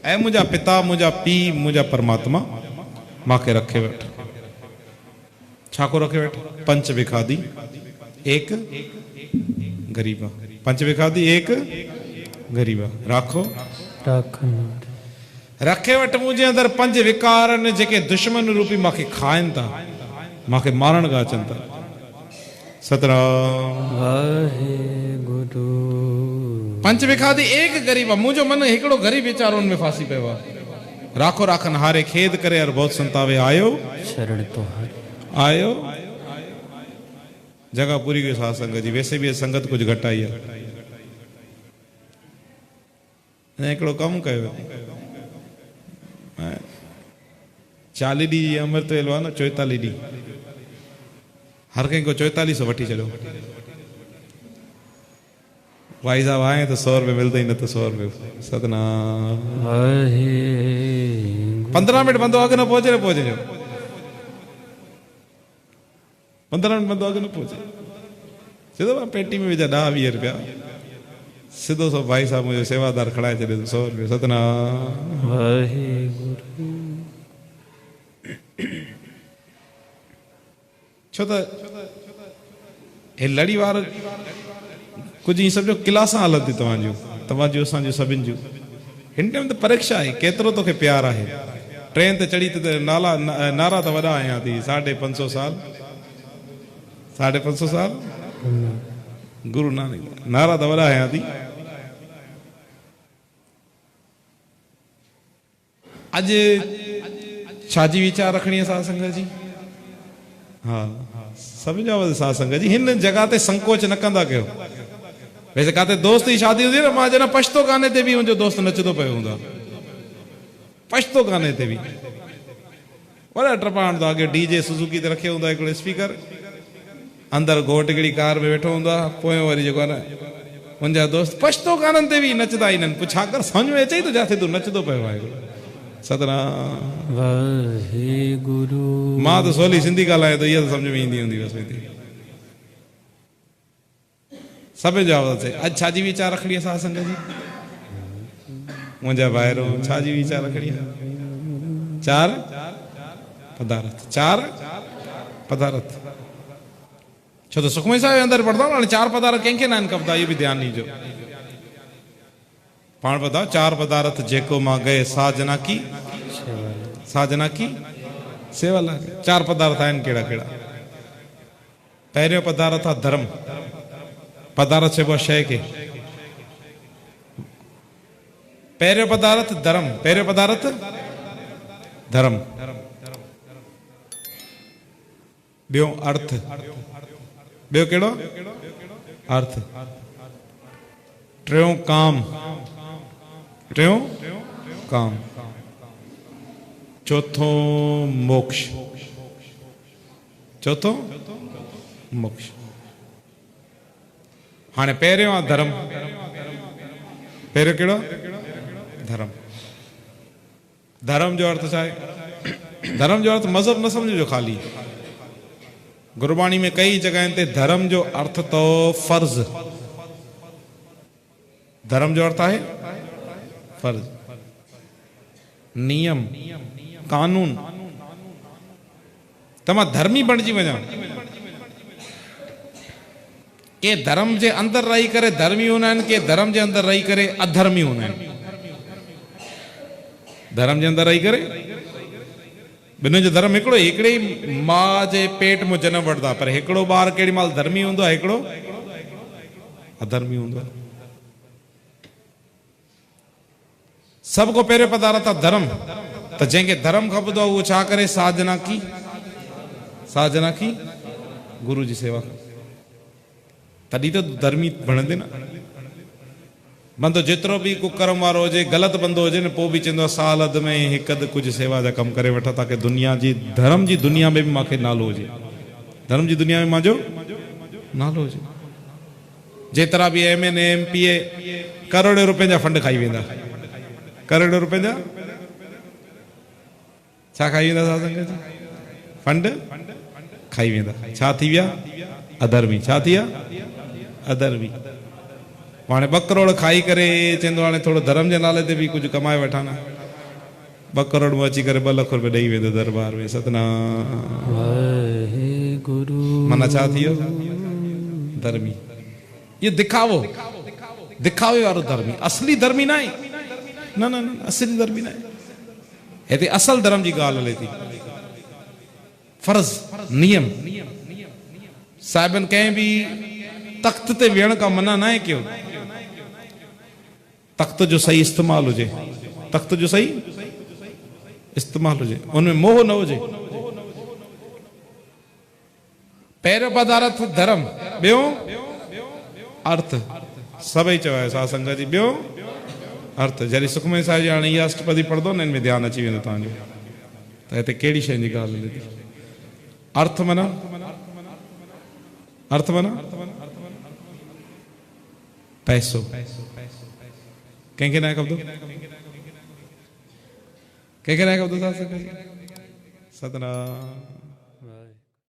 ऐ मुझा पिता मुझा पी मुझा परमात्मा माखे रखे वेठ। छाको रखे वेठ? पंच विखादी एक गरीबा। पंच विखादी एक गरीबा राखो रखे वट मुझे अंदर पंज विकार जेके दुश्मन रूपी माखे खाइन था, माखे मारण का अचन था। सतराम वाहेगुरु। पंच विखादी एक गरीबा। मुझो मन हिकड़ो गरीब विचारो में फांसी पे हुआ। राखो राखन हारे खेद करे और बहुत संतावे आयो शरण तो हर आयो। जगह पूरी गई साथ संगत जी। वैसे भी संगत कुछ घटाई है। हिकड़ो कम कयो 40 डी अमृत वेलो आहे न 44 डी। हर कंहिं को 4400 वठी छॾियो। भाई साहब आए तो 100 रुपये मिलते ही न तो 100 रुपये। सतनाम। 15 मिनट बंदो आगे न पहुंचे न पहुंचे जो 15 मिनट बंदो आगे न पहुंचे सीधो पेटी में विझा 10-20 रुपया सीधो सो भाई साहब मुझे सेवादार खड़ाए छॾे 100 रुपये। सतनाम वाहेगुरु। छो तो हे लड़ी वार कुछ ही समझो क्लासा हलंदी तव्हांजूं असांजूं सभिनि जूं। हिन टाइम त परीक्षा आहे केतिरो तोखे प्यार आहे। ट्रेन ते चढ़ी त नारा त वॾा आया थी। 550 साल 550 साल गुरु नानक नारा त वॾा आया थी। अॼु छाजी वीचार रखणी आहे साध संगत जी? हाँ समझाव साध संगत जी। हिन जगह ते संकोच न कंदा कयो। वैसे काते दोस्त जी शादी हुंदी न मां जना पछतो गाने ते भी मुंहिंजो दोस्त नचदो पियो हूंदा। पछतो गाने ते भी वड़ा टपाण तो आगे डीजे सुजुकी ते रखे हूंदा हिकिड़ो स्पीकर। अंदर घोट हिकिड़ी कार में वेठो हूंदा। पोइ वरी जेको आहे न मुंहिंजा दोस्त पछतो गाननि ते भी नचदा आहिनि। पोइ छा कर सम्झ में अचे तो जाथे तूं नचदो पियो आहे। सतनाम वाहेगुरु। मां तो सोली सिंधी ॻाल्हायां तो इहा तो समझ में ईंदी हूंदी बस। सभिनि जा आवाज़ अॼु छाजी वीचार रखणी आहे साध संगत जी? मुंहिंजा भाइरो छाजी वीचार रखणी आहे? 4 पदार्थ। 4 पदार्थ। छो तो सुखमई साहिब अंदर पढ़ंदा हाणे 4 पदार्थ कंहिंखे न आहिनि खपंदा। इहो बि ध्यानु ॾिजो। पाण ॿुधायो 4 पदार्थ जेको मां गए साजना की सेवा लाइ। 4 पदार्थ आहिनि कहिड़ा कहिड़ा? पहिरियों पदार्थ आहे धर्म। पदार्थ चइबो आहे शइ खे। पहिरियों पदार्थ धर्म। पहिरियों पदार्थ धर्म। ॿियो अर्थ। ॿियो कहिड़ो? अर्थ। टियों काम। टियों काम। चौथो मोक्ष। चौथो मोक्ष। हाँ पहिरियों आहे धर्म। पहिरियों कहिड़ो? धर्म। धर्म जो अर्थ छा आहे? धर्म जो अर्थ मज़हब न समझो खाली। गुरबाणी में कई जगह ते धर्म जो अर्थ तो फर्ज। धर्म जो अर्थ है फर्ज, नियम, कानून। तमा धर्मी बणजी वञा। के धर्म जे अंदर रही करे धर्मी होना है, के धर्म जे अंदर रही करे अधर्मी होना है। धर्म जे अंदर रही करे बिन जो धर्म हिकिड़ो हिकिड़े मां जे पेट में जन्म वठदा, पर हिकिड़ो ॿार केड़ी माल धर्मी होंदो, हिकिड़ो अधर्मी होंदो। सबको पहिरियों पदार्थ आहे धर्म। तो जंहिंखे धर्म खपंदो आहे उहो छा करे? साधना की गुरु जी सेवा। तॾहिं तो धर्मी बणंदे न। बंदो जेतिरो भी कुकर्म वारो हुजे, गलत बंदो हुजे न, पोइ भी चवंदो साल अध में हिकु अधु कुछ सेवा जा कम करे वठा ताकि दुनिया जी धर्म जी दुनिया में भी मांखे नालो हुजे। धर्म जी दुनिया में मांजो नालो हुजे। जेतिरा भी MN MPA करोड़ रुपए जा फंड खाई वेंदा। करोड़ रुपए जा छा खाई वेंदा? साधन फंड खाई वेंदा। छा थी विया? अधर्मी। छा थी विया? अधर्मी। हाणे 2 करोड़ खाई करे चवंदो हाणे थोड़ो धर्म जे नाले ते भी कुछ कमाए वठां न। 2 करोड़ में अची करे 2 लाख रुपया ॾेई वेंदो दरबार में। सतनाम। वाहेगुरु माना छा थियो? धर्मी। ये दिखावो, दिखावे वारो धर्मी, असली धर्मी ना आहे। न न न असली धर्मी ना आहे। हिते असल धर्म जी ॻाल्हि हले थी। फर्ज नियम साहिबन कंहिं भी तख्त ते वेहण का मना ना है क्यों? तख्त जो सही इस्तेमाल हुजे, तख्त जो सही इस्तेमाल हुजे, उनमें मोह न हुजे। पहिरियों पदार्थ धर्म, ॿियो अर्थ। सभई चवायो साध संगत जी। ॿियो अर्थ। जॾहिं सुखमनी साहिब जी हाणे इहा अष्टपदी पढ़ंदो न, इनमें ध्यानु अची वेंदो तव्हांजो त हिते कहिड़ी शइ जी ॻाल्हि हले थी। अर्थ माना, अर्थ माना पैसो। कंहिंखे न खपंदो, कंहिंखे न खपंदो। सतनाम।